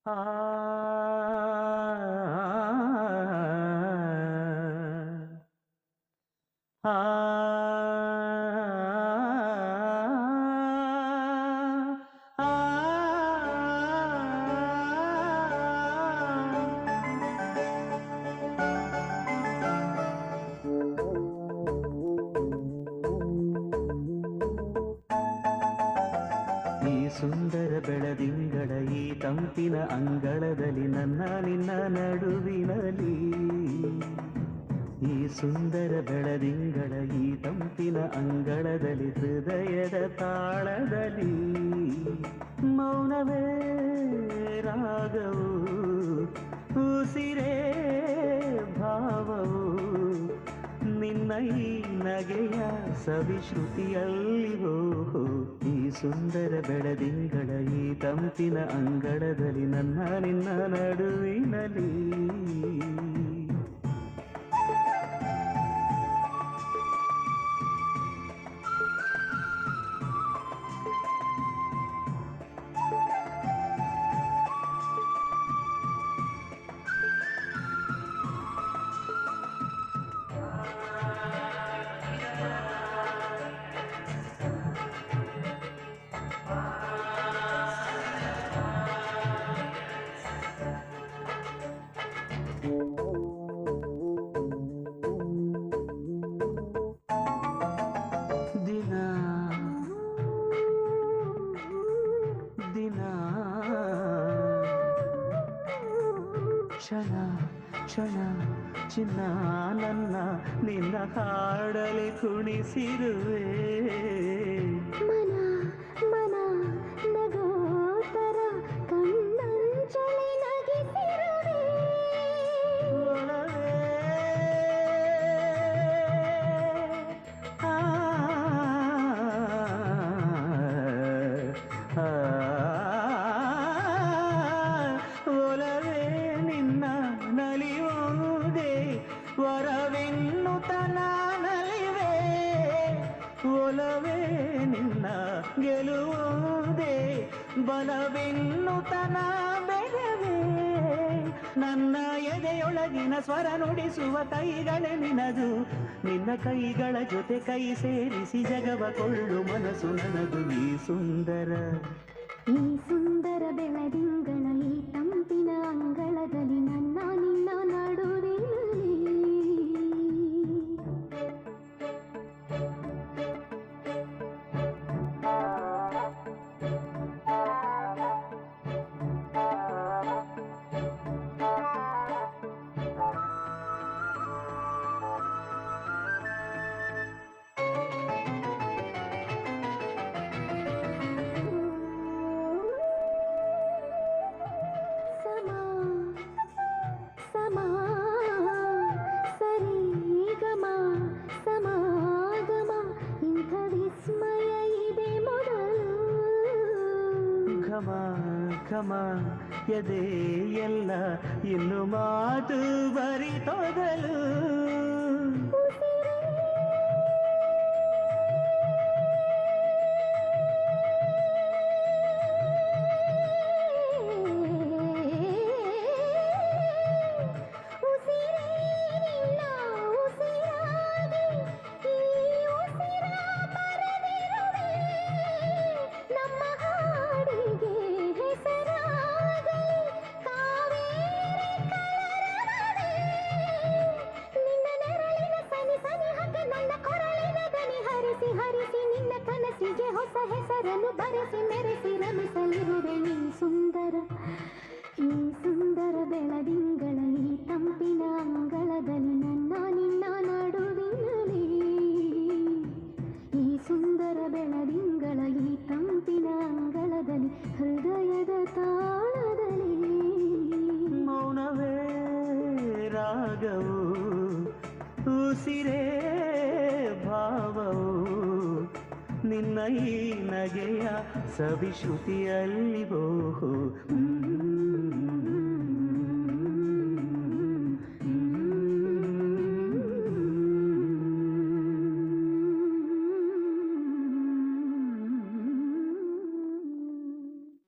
ಆ ಆ ಈ ಸುಂದರ ಬೆಳದಿಂಗಳ ಈ ತಂಪಿನ ಅಂಗಳದಲ್ಲಿ ನನ್ನ ನಿನ್ನ ನಡುವಿನಲ್ಲಿ ಈ ಸುಂದರ ಬೆಳದಿಂಗಳ ಈ ತಂಪಿನ ಅಂಗಳದಲ್ಲಿ ಹೃದಯದ ತಾಳದಲ್ಲಿ ಮೌನವೇ ರಾಗವು ಉಸಿರೇ ಭಾವವು ನಿನ್ನ ಈ ನಗೆಯ ಸವಿಶ್ರುತಿಯಲ್ಲಿ ಈ ಸುಂದರ ಬೆಳದಿಂಗಳ ಈ ತಂಪಿನ ಅಂಗಳದಲ್ಲಿ ನನ್ನ ನಿನ್ನ ನಡುವಿನಲ್ಲಿ ದಿನ ದಿನ ಕ್ಷಣ ಕ್ಷಣ ಚಿನ್ನ ನನ್ನ ನಿನ್ನ ಹಾಡಲಿ ಕುಣಿಸಿರುವೆ ಮನ ಮನ ನಗೋತರ ಕಣ್ಣಂಚಲಿ ನಗಿಸಿರುವೆ ಒಲವೇ ಆ, ಆ, ಒಲವೇ ನಿನ್ನ ನಲಿಯುವುದೇ ವರವೆನ್ನುತ್ತ ನಲಿವೆ ಒಲವೇ ನಿನ್ನ ಗೆಲುವುದೇ ಬಲವೆನ್ನುತ್ತ ಬೆಳವೆ ನನ್ನ ಎದೆಯೊಳಗಿನ ಸ್ವರ ನುಡಿಸುವ ಕೈಗಳೇ ನಿನದು ನಿನ್ನ ಕೈಗಳ ಜೊತೆ ಕೈ ಸೇರಿಸಿ ಜಗವ ಕೊಳ್ಳು ಮನಸ್ಸು ನನದು ಈ ಸುಂದರ ಬೆಳದಿಂಗಳ ಈ ತಂಪಿನ ಅಂಗಳದಲ್ಲಿ ನನ್ನ ನಿನ್ನ ನಡುವಿನಲ್ಲಿ ಸಮಾ ಸಮಾ ಸರಿ ಗಮ ಸಮಾಗಮ ಇಂಥ ವಿಸ್ಮಯ ಇದೆ ಮೊದಲು ಘಮ ಘಮ ಎದೆ ಎಲ್ಲ ಇನ್ನು ಮಾತು ಬರಿತೊದಲು ಹರಿಸಿ ನಿನ್ನ ಕನಸಿಗೆ ಹೊಸ ಹೆಸರನ್ನು ಬರೆಸಿ ಮೆರೆಸಿ ರಮಿಸಲಿರುವೆ ಈ ಸುಂದರ ಬೆಳದಿಂಗಳ ಈ ತಂಪಿನ ಅಂಗಳದಲ್ಲಿ ನನ್ನ ನಿನ್ನ ನಡುವಿನಲ್ಲಿ ಈ ಸುಂದರ ಬೆಳದಿಂಗಳ ಈ ತಂಪಿನ ಅಂಗಳದಲ್ಲಿ ಹೃದಯದ ತಾಳದಲ್ಲಿ ಮೌನವೇ ರಾಗವು ಉಸಿರೇ ಭಾವವು ನಿನ್ನ ಈ ನಗೆಯ ಸವಿಶ್ರುತಿಯಲ್ಲಿ